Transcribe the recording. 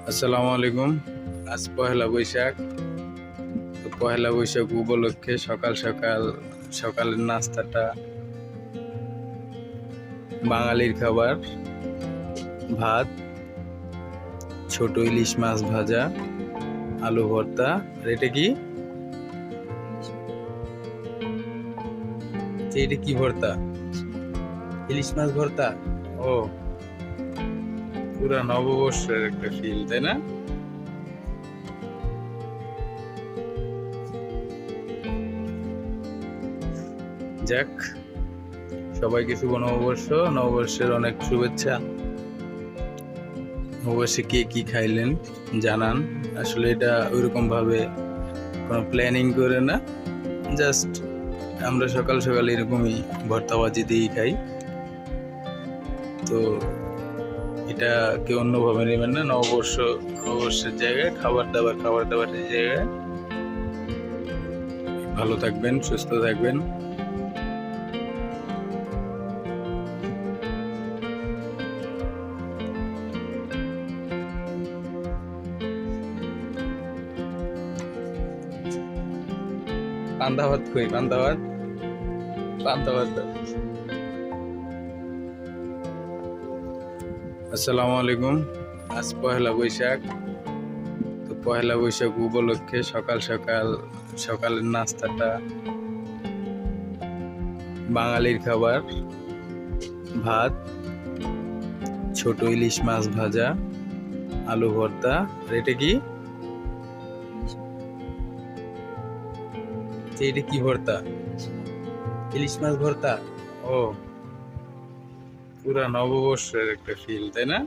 আসসালামু আলাইকুম। আজ পহেলা বৈশাখ। তো পহেলা বৈশাখ উপলক্ষে সকাল সকাল সকালের নাস্তাটা বাঙালির খাবার ভাত, ছোট ইলিশ মাছ ভাজা, আলু ভর্তা। আর এটা কি? এটা কি ভর্তা? ইলিশ মাছ ভর্তা। ও, পুরা নববর্ষের একটা ফিল, তাই না? যাক, সবাইকে শুভ নববর্ষ। নববর্ষের অনেক শুভেচ্ছা। নববর্ষে কে কি খাইলেন জানান। আসলে এটা ওইরকম ভাবে কোনো প্ল্যানিং করে না, জাস্ট আমরা সকাল সকাল এরকমই ভর্তাবাজি দিয়েই খাই। তো এটা কেউ অন্যভাবে নেবেন না। নববর্ষের জায়গায় খাবার দাবারের জায়গায় ভালো থাকবেন, সুস্থ থাকবেন। পান্তা ভাত কই? পান্তা ভাত। আসসালামু আলাইকুম। আজ পহেলা বৈশাখ। তো পহেলা বৈশাখ উপলক্ষে সকাল সকাল সকালের নাস্তাটা বাঙালির খাবার ভাত, ছোট ইলিশ মাছ ভাজা, আলু ভর্তা। আর এটা কি? এটা কি ভর্তা? ইলিশ মাছ ভর্তা। ও, পুরা নববর্ষের একটা ফিল, তাই না?